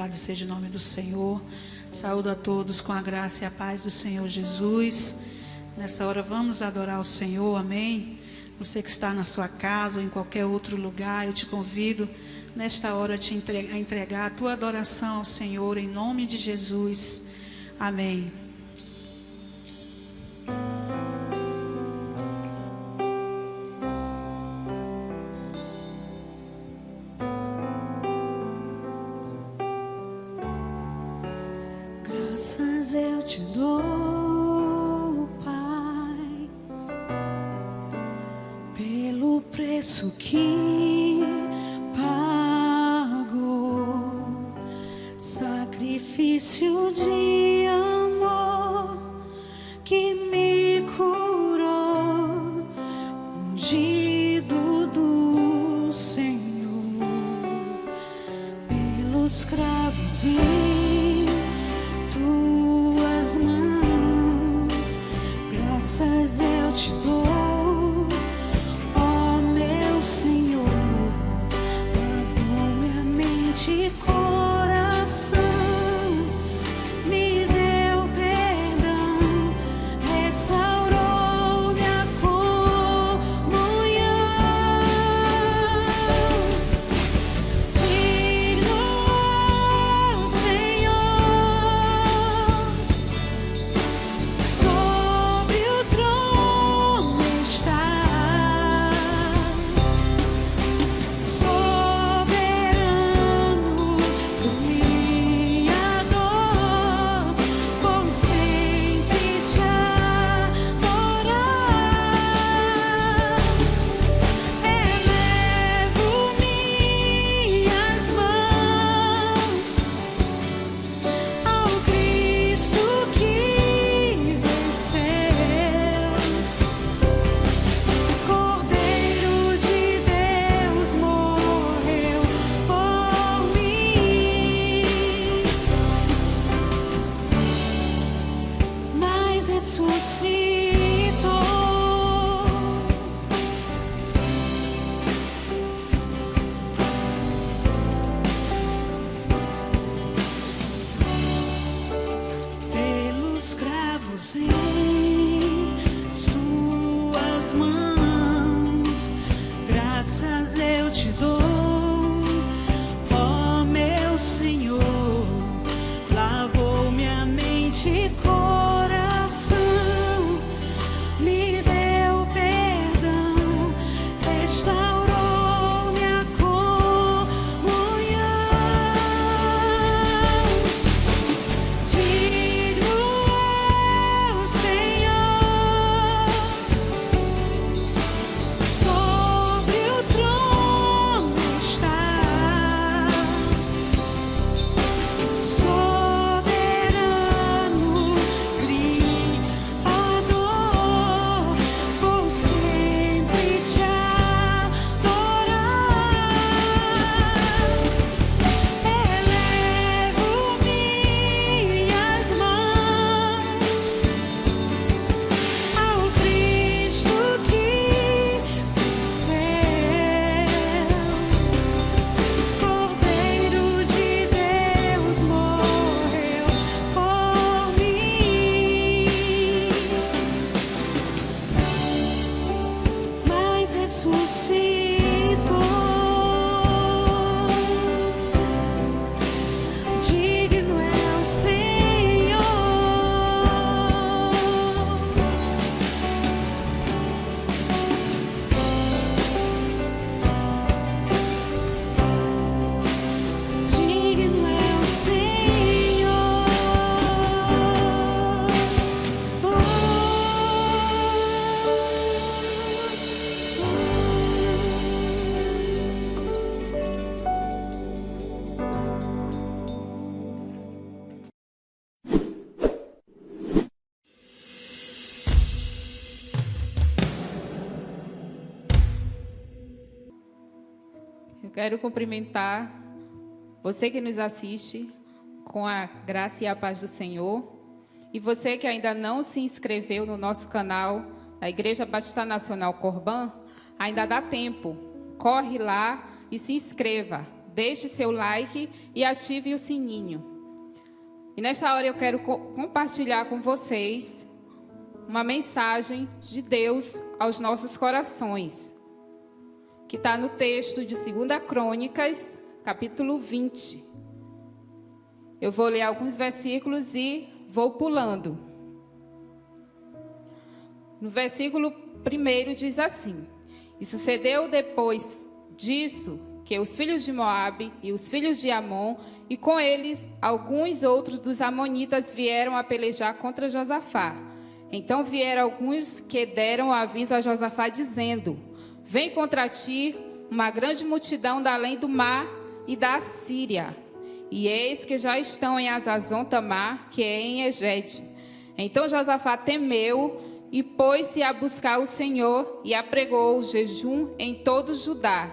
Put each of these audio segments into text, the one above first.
Louvado seja o nome do Senhor. Saúdo a todos com a graça e a paz do Senhor Jesus. Nessa hora vamos adorar o Senhor, amém? Você que está na sua casa ou em qualquer outro lugar, eu te convido nesta hora a entregar a tua adoração ao Senhor em nome de Jesus. Amém. Graças eu te dou, Pai, pelo preço que pagou, sacrifício de amor que me curou, ungido do Senhor, pelos cravos em tuas mãos. Graças eu te dou, ó meu Senhor, lavou minha mente e coração, me deu perdão, restaurou minha comunhão. Digno é o Senhor, sobre o trono está, soberano, Criador, vou sempre te adorar. Elevo minhas mãos ao Cristo que venceu, Cordeiro de Deus morreu por mim, mas ressuscitou. Pelos cravos em suas mãos, graças eu te dou, ó meu Senhor, lavou minha mente e coração, me deu perdão, restaurou minha comunhão. Digno é o Senhor, sobre o trono está, soberano, Criador, vou sempre te adorar. Elevo minhas mãos ao Cristo que venceu, Cordeiro de Deus morreu por mim, mas ressuscitou. Digno é o Senhor. Digno é o Senhor. Eu quero cumprimentar você que nos assiste com a graça e a paz do Senhor. E você que ainda não se inscreveu no nosso canal da Igreja Batista Nacional Corbã, ainda dá tempo. Corre lá e se inscreva. deixe seu like e ative o sininho. E nesta hora eu quero compartilhar com vocês uma mensagem de Deus aos nossos corações, que está no texto de 2 Crônicas, capítulo 20. Eu vou ler alguns versículos e vou pulando. No versículo 1 diz assim: E sucedeu depois disso que os filhos de Moabe e os filhos de Amon, e com eles alguns outros dos amonitas, vieram a pelejar contra Josafá. Então vieram alguns que deram aviso a Josafá, dizendo: Vem contra ti uma grande multidão da além do mar e da Síria. E eis que já estão em Azazon Tamar, que é em Egede. Então Josafá temeu e pôs-se a buscar o Senhor e apregou o jejum em todo Judá.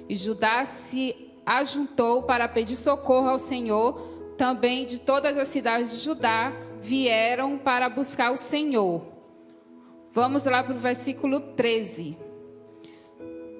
E Judá se ajuntou para pedir socorro ao Senhor. Também de todas as cidades de Judá vieram para buscar o Senhor. Vamos lá para o versículo 13.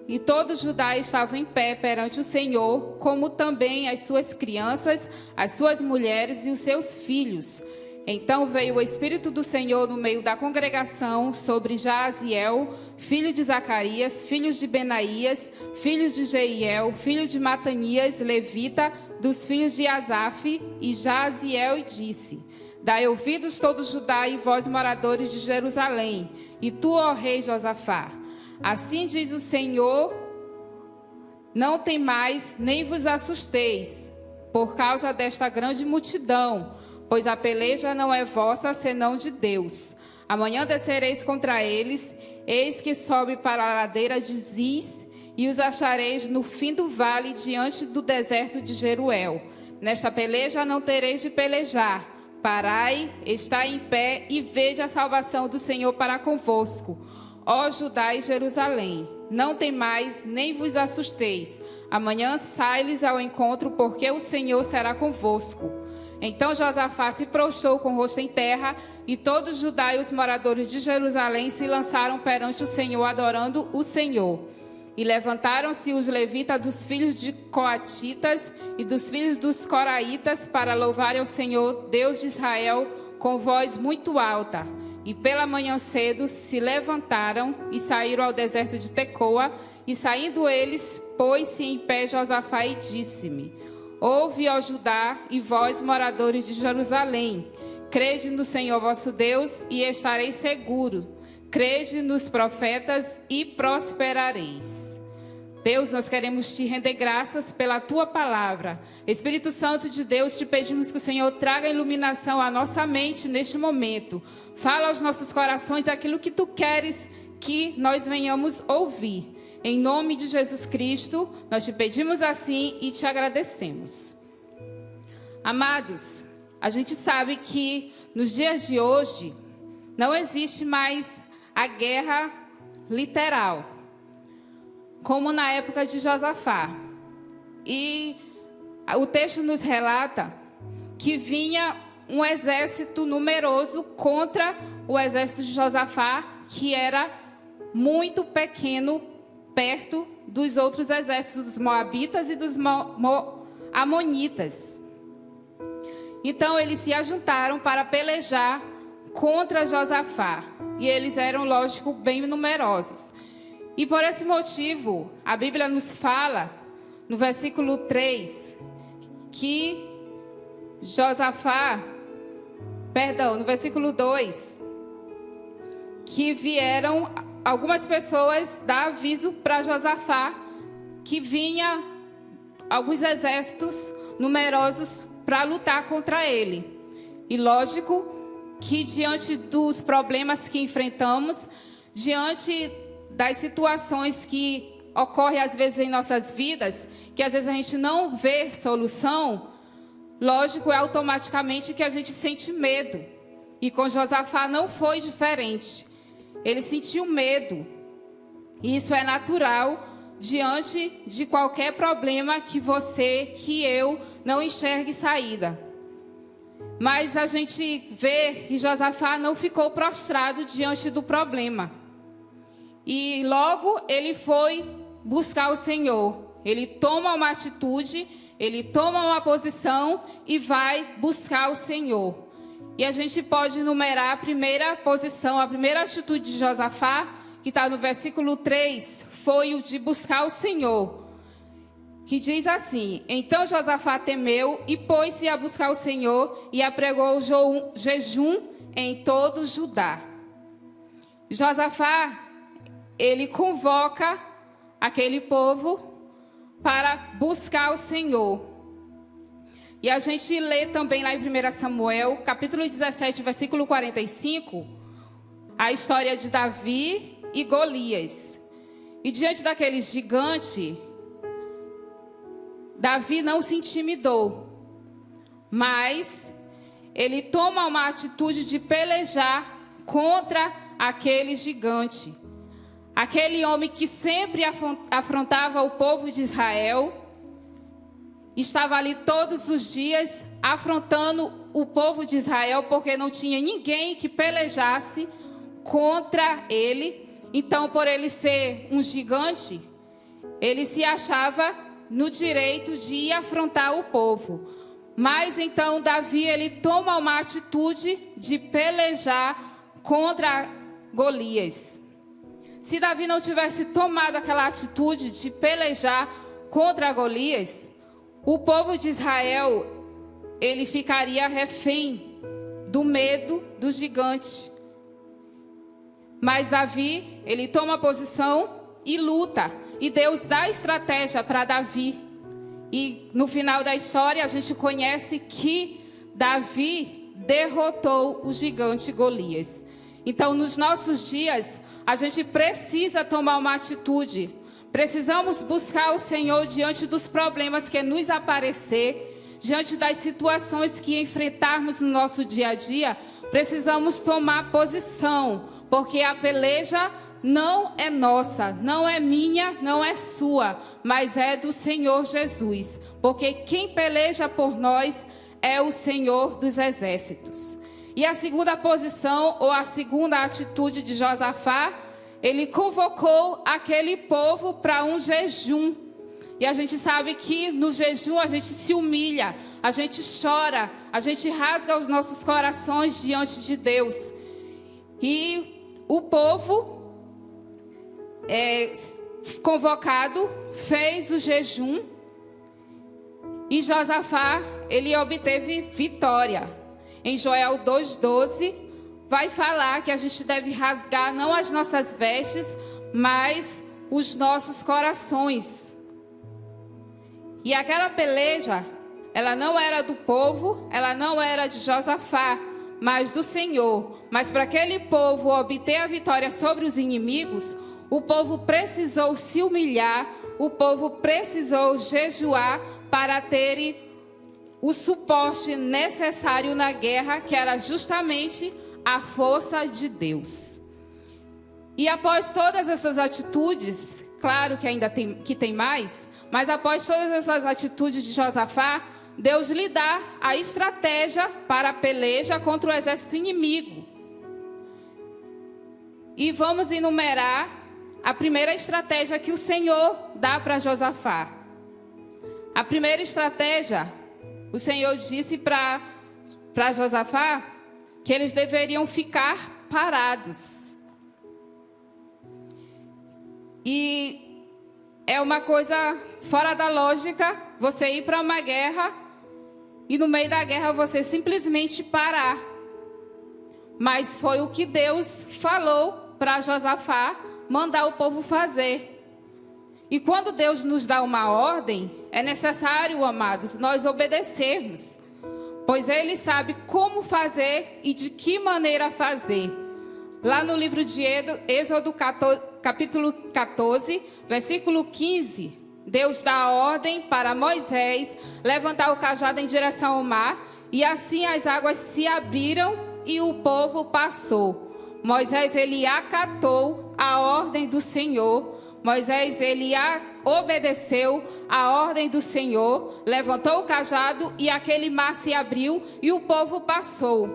E todo Judá estava em pé perante o Senhor, como também as suas crianças, as suas mulheres e os seus filhos. Então veio o Espírito do Senhor no meio da congregação sobre Jaaziel, filho de Zacarias, filhos de Benaías, filhos de Jeiel, filho de Matanias, levita, dos filhos de Asaf, e Jaaziel, e disse: Dai ouvidos todo Judá e vós, moradores de Jerusalém, e tu, ó rei Josafá. Assim diz o Senhor: não temais, nem vos assusteis, por causa desta grande multidão, pois a peleja não é vossa, senão de Deus. Amanhã descereis contra eles, eis que sobe para a ladeira de Ziz, e os achareis no fim do vale, diante do deserto de Jeruel. Nesta peleja não tereis de pelejar. Parai, estai em pé, e vede a salvação do Senhor para convosco. Ó Judá e Jerusalém, não temais, nem vos assusteis. Amanhã sai-lhes ao encontro, porque o Senhor será convosco. Então Josafá se prostrou com o rosto em terra, e todo Judá e os moradores de Jerusalém se lançaram perante o Senhor, adorando o Senhor. E levantaram-se os levitas dos filhos de Coatitas e dos filhos dos Coraitas para louvarem ao Senhor, Deus de Israel, com voz muito alta. E pela manhã cedo se levantaram e saíram ao deserto de Tecoa. E saindo eles, pôs-se em pé Josafá e disse-me: Ouve, ó Judá, e vós, moradores de Jerusalém, crede no Senhor vosso Deus e estareis seguros. Crede nos profetas e prosperareis. Deus, nós queremos te render graças pela tua palavra. Espírito Santo de Deus, te pedimos que o Senhor traga iluminação à nossa mente neste momento. Fala aos nossos corações aquilo que tu queres que nós venhamos ouvir. Em nome de Jesus Cristo, nós te pedimos assim e te agradecemos. Amados, a gente sabe que nos dias de hoje não existe mais a guerra literal, como na época de Josafá. E o texto nos relata que vinha um exército numeroso contra o exército de Josafá, que era muito pequeno perto dos outros exércitos, dos moabitas e dos amonitas. Então eles se ajuntaram para pelejar contra Josafá. E eles eram, lógico, bem numerosos. E por esse motivo, a Bíblia nos fala, no versículo 3, que no versículo 2, que vieram algumas pessoas dar aviso para Josafá que vinha alguns exércitos numerosos para lutar contra ele. E lógico que diante dos problemas que enfrentamos, diante das situações que ocorrem às vezes em nossas vidas, que às vezes a gente não vê solução, lógico, é automaticamente que a gente sente medo. E com Josafá não foi diferente. Ele sentiu medo. E isso é natural diante de qualquer problema que você, que eu, não enxergue saída. Mas a gente vê que Josafá não ficou prostrado diante do problema. E logo ele foi buscar o Senhor. ele toma uma atitude, ele toma uma posição e vai buscar o Senhor. E a gente pode enumerar a primeira posição, a primeira atitude de Josafá, que está no versículo 3, foi o de buscar o Senhor. Que diz assim: então Josafá temeu e pôs-se a buscar o Senhor e apregou o jejum em todo Judá. Josafá, ele convoca aquele povo para buscar o Senhor. E a gente lê também lá em 1 Samuel, capítulo 17, versículo 45, a história de Davi e Golias. E diante daquele gigante, Davi não se intimidou, mas ele toma uma atitude de pelejar contra aquele gigante. Aquele homem que sempre afrontava o povo de Israel, estava ali todos os dias afrontando o povo de Israel, porque não tinha ninguém que pelejasse contra ele. Então, por ele ser um gigante, ele se achava no direito de ir afrontar o povo. Mas então Davi, ele toma uma atitude de pelejar contra Golias. Se Davi não tivesse tomado aquela atitude de pelejar contra Golias, o povo de Israel, ele ficaria refém do medo do gigante. Mas Davi, ele toma posição e luta. E Deus dá estratégia para Davi. E no final da história a gente conhece que Davi derrotou o gigante Golias. Então, nos nossos dias, a gente precisa tomar uma atitude. Precisamos buscar o Senhor diante dos problemas que nos aparecer, diante das situações que enfrentarmos no nosso dia a dia. Precisamos tomar posição, porque a peleja não é nossa, não é minha, não é sua, mas é do Senhor Jesus. Porque quem peleja por nós é o Senhor dos exércitos. E a segunda posição, ou a segunda atitude de Josafá, ele convocou aquele povo para um jejum. E a gente sabe que no jejum a gente se humilha, a gente chora, a gente rasga os nossos corações diante de Deus. E o povo convocado fez o jejum e Josafá, ele obteve vitória. Em Joel 2,12 vai falar que a gente deve rasgar não as nossas vestes, mas os nossos corações. E aquela peleja, ela não era do povo, ela não era de Josafá, mas do Senhor. Mas para aquele povo obter a vitória sobre os inimigos, o povo precisou se humilhar, o povo precisou jejuar para ter o suporte necessário na guerra, que era justamente a força de Deus. E após todas essas atitudes, claro que ainda tem mais, mas após todas essas atitudes de Josafá, Deus lhe dá a estratégia para a peleja contra o exército inimigo. E vamos enumerar a primeira estratégia que o Senhor dá para Josafá. A primeira estratégia, o Senhor disse para Josafá que eles deveriam ficar parados. E é uma coisa fora da lógica você ir para uma guerra e no meio da guerra você simplesmente parar. Mas foi o que Deus falou para Josafá mandar o povo fazer. E quando Deus nos dá uma ordem, é necessário, amados, nós obedecermos, pois Ele sabe como fazer e de que maneira fazer. Lá no livro de Êxodo, capítulo 14, versículo 15, Deus dá a ordem para Moisés levantar o cajado em direção ao mar, e assim as águas se abriram e o povo passou. Moisés, ele acatou a ordem do Senhor. Moisés, ele obedeceu a ordem do Senhor, levantou o cajado e aquele mar se abriu e o povo passou.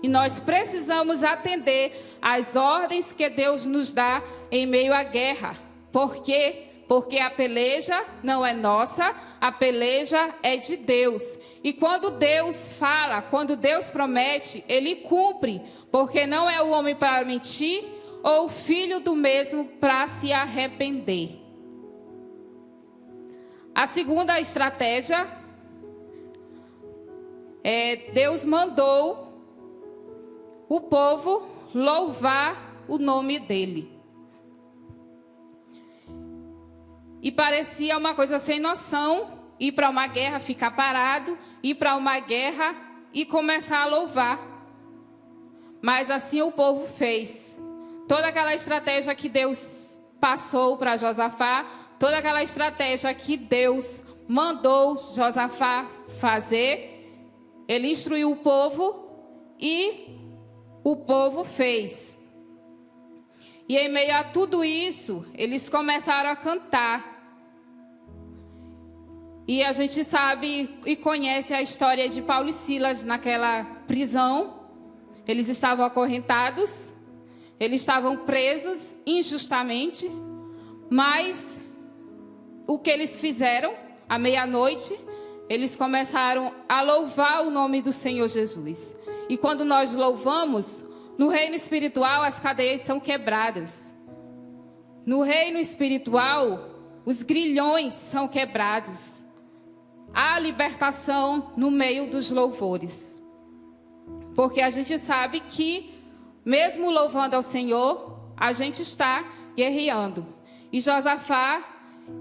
E nós precisamos atender às ordens que Deus nos dá em meio à guerra. Por quê? Porque a peleja não é nossa, a peleja é de Deus. E quando Deus fala, quando Deus promete, Ele cumpre. Porque não é o homem para mentir, ou o filho do mesmo para se arrepender. A segunda estratégia Deus mandou o povo louvar o nome dele. E parecia uma coisa sem noção, ir para uma guerra, ficar parado, ir para uma guerra e começar a louvar. Mas assim o povo fez. Toda aquela estratégia que Deus passou para Josafá, toda aquela estratégia que Deus mandou Josafá fazer, ele instruiu o povo e o povo fez. E em meio a tudo isso, eles começaram a cantar. E a gente sabe e conhece a história de Paulo e Silas naquela prisão. Eles estavam acorrentados, eles estavam presos injustamente, mas o que eles fizeram à meia-noite, eles começaram a louvar o nome do Senhor Jesus. E quando nós louvamos, no reino espiritual as cadeias são quebradas. No reino espiritual, os grilhões são quebrados. Há libertação no meio dos louvores. Porque a gente sabe que, mesmo louvando ao Senhor, a gente está guerreando. E Josafá,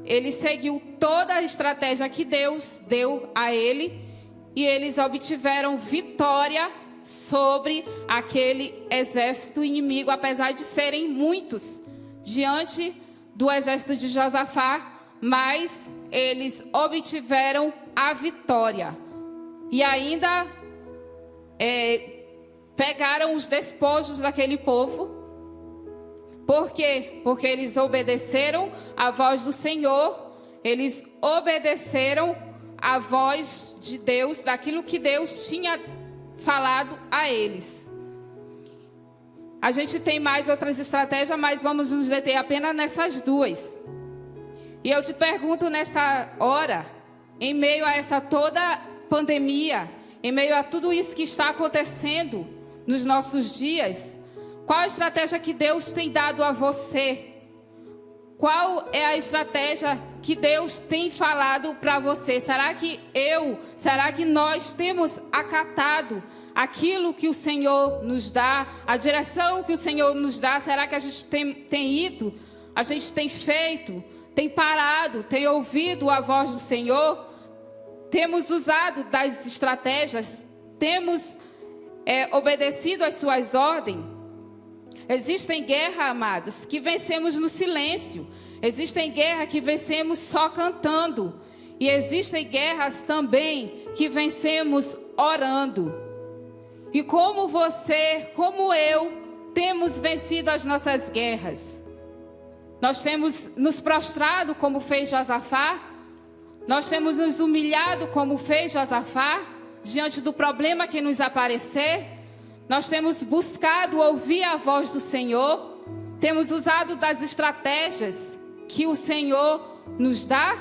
ele seguiu toda a estratégia que Deus deu a ele, e eles obtiveram vitória sobre aquele exército inimigo, apesar de serem muitos diante do exército de Josafá, mas eles obtiveram a vitória. E ainda pegaram os despojos daquele povo. Por quê? Porque eles obedeceram à voz do Senhor, eles obedeceram à voz de Deus, daquilo que Deus tinha falado a eles. A gente tem mais outras estratégias, mas vamos nos deter apenas nessas duas. E eu te pergunto nesta hora, em meio a essa toda pandemia, em meio a tudo isso que está acontecendo nos nossos dias, qual a estratégia que Deus tem dado a você? Qual é a estratégia que Deus tem falado para você? Será que nós temos acatado aquilo que o Senhor nos dá, a direção que o Senhor nos dá? Será que a gente tem ido, a gente tem feito, tem parado, tem ouvido a voz do Senhor? Temos usado das estratégias? Temos obedecido às suas ordens? Existem guerras, amados, que vencemos no silêncio. Existem guerras que vencemos só cantando. E existem guerras também que vencemos orando. E como você, como eu, temos vencido as nossas guerras? Nós temos nos prostrado como fez Josafá? Nós temos nos humilhado como fez Josafá? Diante do problema que nos aparecer? Nós temos buscado ouvir a voz do Senhor? Temos usado das estratégias que o Senhor nos dá?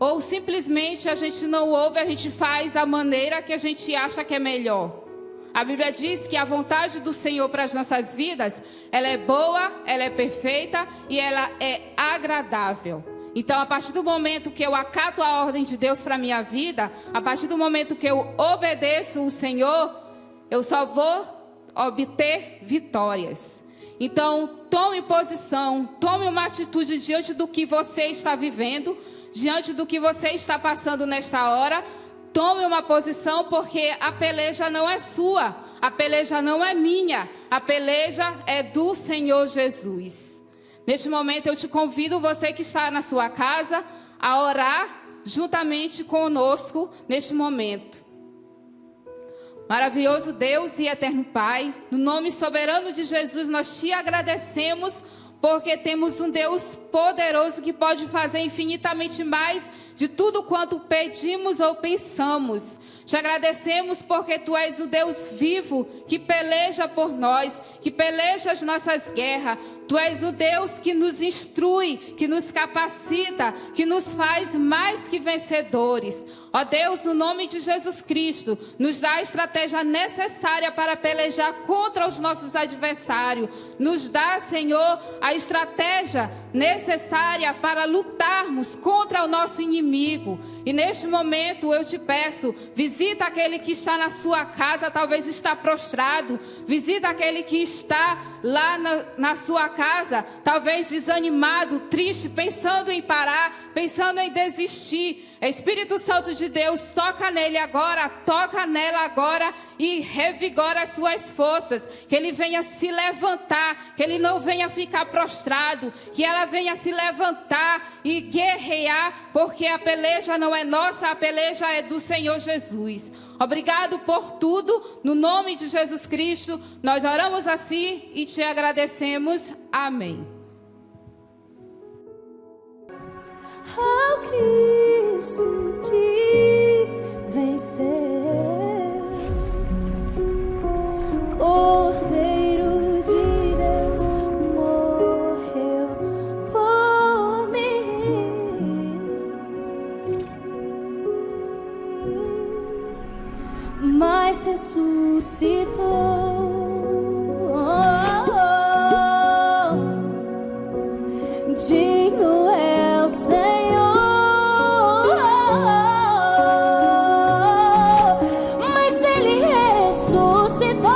Ou simplesmente a gente não ouve, a gente faz a maneira que a gente acha que é melhor? A Bíblia diz que a vontade do Senhor para as nossas vidas, ela é boa, ela é perfeita e ela é agradável. Então, a partir do momento que eu acato a ordem de Deus para a minha vida, a partir do momento que eu obedeço o Senhor, eu só vou obter vitórias. Então, tome posição, tome uma atitude diante do que você está vivendo, diante do que você está passando nesta hora. Tome uma posição, porque a peleja não é sua, a peleja não é minha, a peleja é do Senhor Jesus. Neste momento eu te convido, você que está na sua casa, a orar juntamente conosco neste momento. Maravilhoso Deus e eterno Pai, no nome soberano de Jesus, nós te agradecemos, porque temos um Deus poderoso que pode fazer infinitamente mais de tudo quanto pedimos ou pensamos. Te agradecemos porque Tu és o Deus vivo que peleja por nós, que peleja as nossas guerras. Tu és o Deus que nos instrui, que nos capacita, que nos faz mais que vencedores. Ó Deus, no nome de Jesus Cristo, nos dá a estratégia necessária para pelejar contra os nossos adversários. Nos dá, Senhor, a estratégia necessária para lutarmos contra o nosso inimigo. E neste momento eu te peço, visita aquele que está na sua casa, talvez está prostrado. Visita aquele que está lá na sua casa, talvez desanimado, triste, pensando em parar, pensando em desistir. Espírito Santo de Deus, toca nele agora, toca nela agora e revigora as suas forças. Que ele venha se levantar, que ele não venha ficar prostrado, que ela venha se levantar e guerrear, porque a peleja não é nossa, a peleja é do Senhor Jesus. Obrigado por tudo, no nome de Jesus Cristo, nós oramos assim e te agradecemos. Amém. Ao Cristo que venceu, Cordeiro de Deus morreu por mim, mas ressuscitou. Digno é o Senhor, mas Ele ressuscitou.